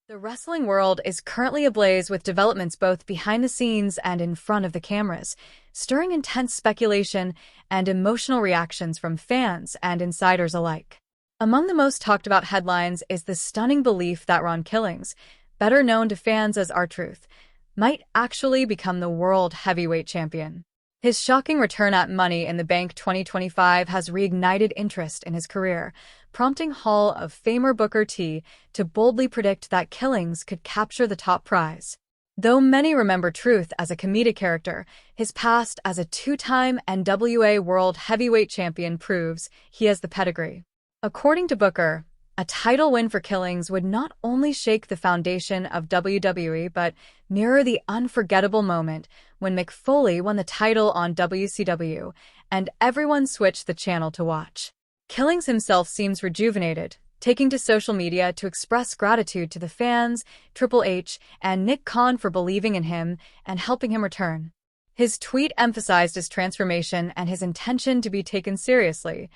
The wrestling world is currently ablaze with developments both behind the scenes and in front of the cameras, stirring intense speculation and emotional reactions from fans and insiders alike. Among the most talked about headlines is the stunning belief that Ron Killings, better known to fans as R-Truth, might actually become the world heavyweight champion. His shocking return at Money in the Bank 2025 has reignited interest in his career, prompting Hall of Famer Booker T to boldly predict that Killings could capture the top prize. Though many remember Truth as a comedic character, his past as a two-time NWA World Heavyweight Champion proves he has the pedigree. According to Booker, a title win for Killings would not only shake the foundation of WWE but mirror the unforgettable moment when Mick Foley won the title on WCW and everyone switched the channel to watch. Killings himself seems rejuvenated, taking to social media to express gratitude to the fans, TripleH, and Nick Khan for believing in him and helping him return. His tweet emphasized his transformation and his intention to be taken seriously.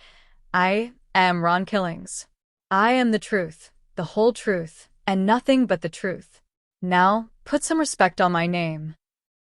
"I am Ron Killings. I am the truth, the whole truth, and nothing but the truth. Now, put some respect on my name."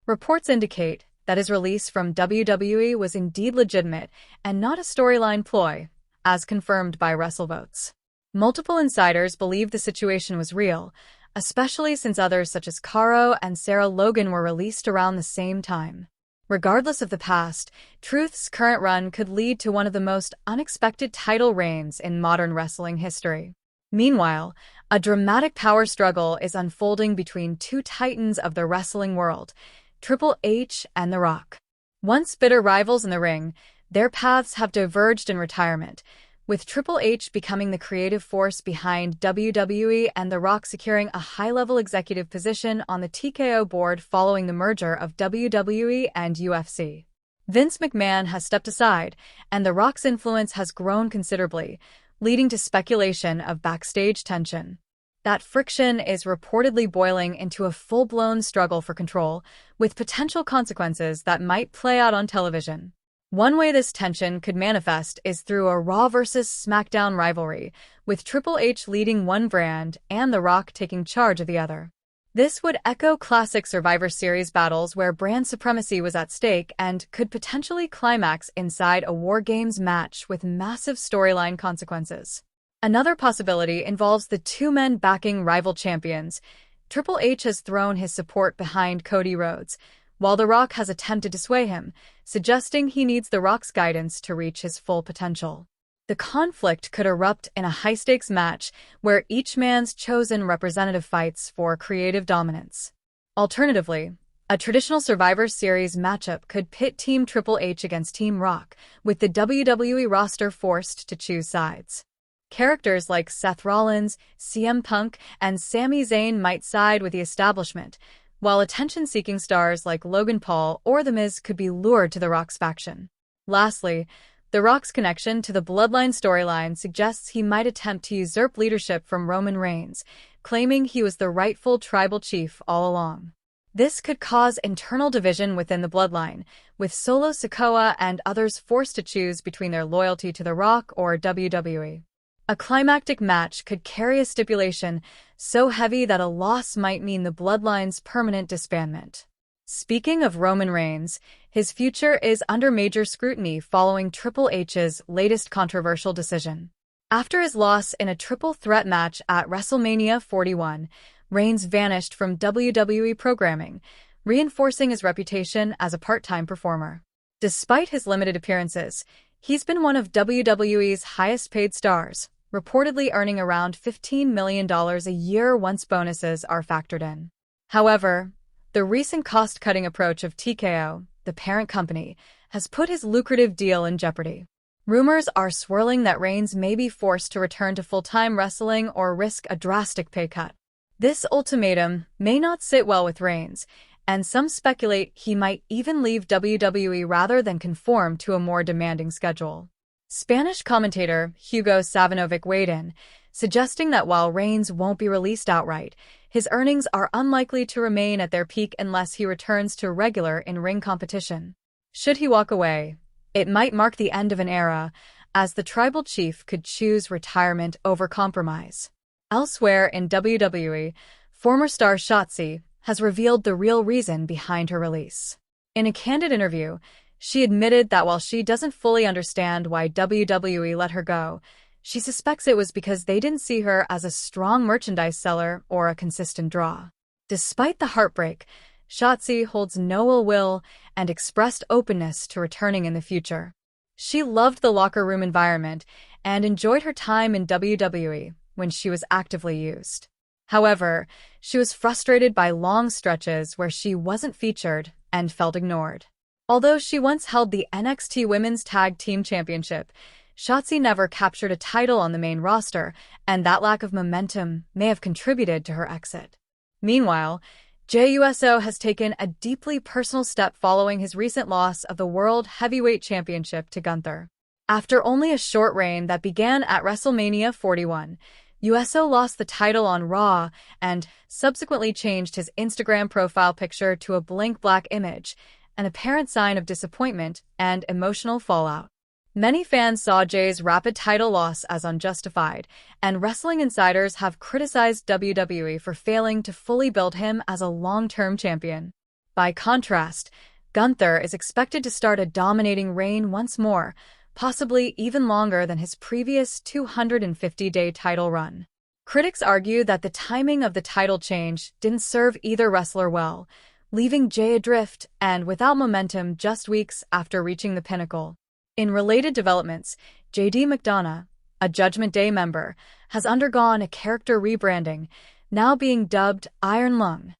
Reports indicate that his release from WWE was indeed legitimate and not a storyline ploy, as confirmed by WrestleVotes. Multiple insiders believe the situation was real, especially since others such as Caro and Sarah Logan were released around the same time. Regardless of the past, Truth's current run could lead to one of the most unexpected title reigns in modern wrestling history. Meanwhile, a dramatic power struggle is unfolding between two titans of the wrestling world, Triple H and The Rock. Once bitter rivals in the ring, their paths have diverged in retirement, with Triple H becoming the creative force behind WWE and The Rock securing a high-level executive position on the TKO board following the merger of WWE and UFC. Vince McMahon has stepped aside, and The Rock's influence has grown considerably, leading to speculation of backstage tension. That friction is reportedly boiling into a full-blown struggle for control, with potential consequences that might play out on television. One way this tension could manifest is through a Raw vs. SmackDown rivalry, with Triple H leading one brand and The Rock taking charge of the other. This would echo classic Survivor Series battles where brand supremacy was at stake and could potentially climax inside a War Games match with massive storyline consequences. Another possibility involves the two men backing rival champions. Triple H has thrown his support behind Cody Rhodes, while The Rock has attempted to sway him, suggesting he needs The Rock's guidance to reach his full potential. The conflict could erupt in a high-stakes match where each man's chosen representative fights for creative dominance. Alternatively, a traditional Survivor Series matchup could pit Team Triple H against Team Rock, with the WWE roster forced to choose sides. Characters like Seth Rollins, CM Punk, and Sami Zayn might side with the establishment, while attention-seeking stars like Logan Paul or The Miz could be lured to The Rock's faction. Lastly, The Rock's connection to the Bloodline storyline suggests he might attempt to usurp leadership from Roman Reigns, claiming he was the rightful tribal chief all along. This could cause internal division within the Bloodline, with Solo Sikoa and others forced to choose between their loyalty to The Rock or WWE. A climactic match could carry a stipulation so heavy that a loss might mean the Bloodline's permanent disbandment. Speaking of Roman Reigns, his future is under major scrutiny following Triple H's latest controversial decision. After his loss in a triple threat match at WrestleMania 41, Reigns vanished from WWE programming, reinforcing his reputation as a part-time performer. Despite his limited appearances, he's been one of WWE's highest-paid stars, reportedly earning around $15 million a year once bonuses are factored in. However, the recent cost-cutting approach of TKO, the parent company, has put his lucrative deal in jeopardy. Rumors are swirling that Reigns may be forced to return to full-time wrestling or risk a drastic pay cut. This ultimatum may not sit well with Reigns, and some speculate he might even leave WWE rather than conform to a more demanding schedule. Spanish commentator Hugo Savinovic weighed in, suggesting that while Reigns won't be released outright, his earnings are unlikely to remain at their peak unless he returns to regular in-ring competition. Should he walk away, it might mark the end of an era, as the tribal chief could choose retirement over compromise. Elsewhere in WWE, former star Shotzi has revealed the real reason behind her release. In a candid interview, she admitted that while she doesn't fully understand why WWE let her go, she suspects it was because they didn't see her as a strong merchandise seller or a consistent draw. Despite the heartbreak, Shotzi holds no ill will and expressed openness to returning in the future. She loved the locker room environment and enjoyed her time in WWE when she was actively used. However, she was frustrated by long stretches where she wasn't featured and felt ignored. Although she once held the NXT Women's Tag Team Championship, Shotzi never captured a title on the main roster, and that lack of momentum may have contributed to her exit. Meanwhile, Jey Uso has taken a deeply personal step following his recent loss of the World Heavyweight Championship to Gunther. After only a short reign that began at WrestleMania 41, Uso lost the title on Raw and subsequently changed his Instagram profile picture to a blank black image, an apparent sign of disappointment and emotional fallout. Many fans saw Jey's rapid title loss as unjustified, and wrestling insiders have criticized WWE for failing to fully build him as a long-term champion. By contrast, Gunther is expected to start a dominating reign once more, possibly even longer than his previous 250-day title run. Critics argue that the timing of the title change didn't serve either wrestler well, leaving Jey adrift and without momentum just weeks after reaching the pinnacle. In related developments, JD McDonough, a Judgment Day member, has undergone a character rebranding, now being dubbed Iron Lung.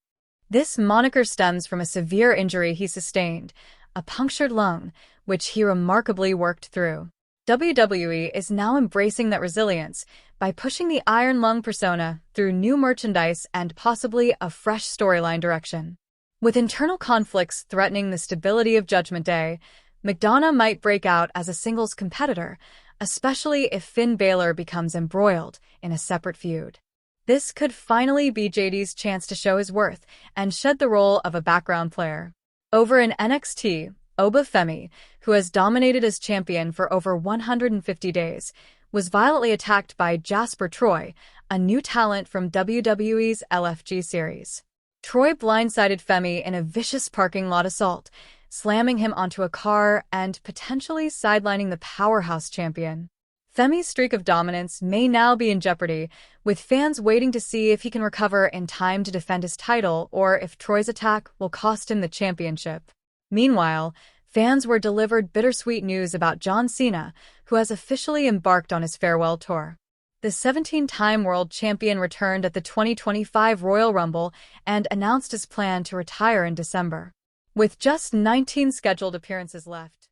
This moniker stems from a severe injury he sustained, a punctured lung, which he remarkably worked through. WWE is now embracing that resilience by pushing the Iron Lung persona through new merchandise and possibly a fresh storyline direction. With internal conflicts threatening the stability of Judgment Day, McDonough might break out as a singles competitor, especially if Finn Balor becomes embroiled in a separate feud. This could finally be JD's chance to show his worth and shed the role of a background player. Over in NXT, Oba Femi, who has dominated as champion for over 150 days, was violently attacked by Jasper Troy, a new talent from WWE's LFG series. Troy blindsided Femi in a vicious parking lot assault, slamming him onto a car and potentially sidelining the powerhouse champion. Femi's streak of dominance may now be in jeopardy, with fans waiting to see if he can recover in time to defend his title or if Troy's attack will cost him the championship. Meanwhile, fans were delivered bittersweet news about John Cena, who has officially embarked on his farewell tour. The 17-time world champion returned at the 2025 Royal Rumble and announced his plan to retire in December. With just 19 scheduled appearances left,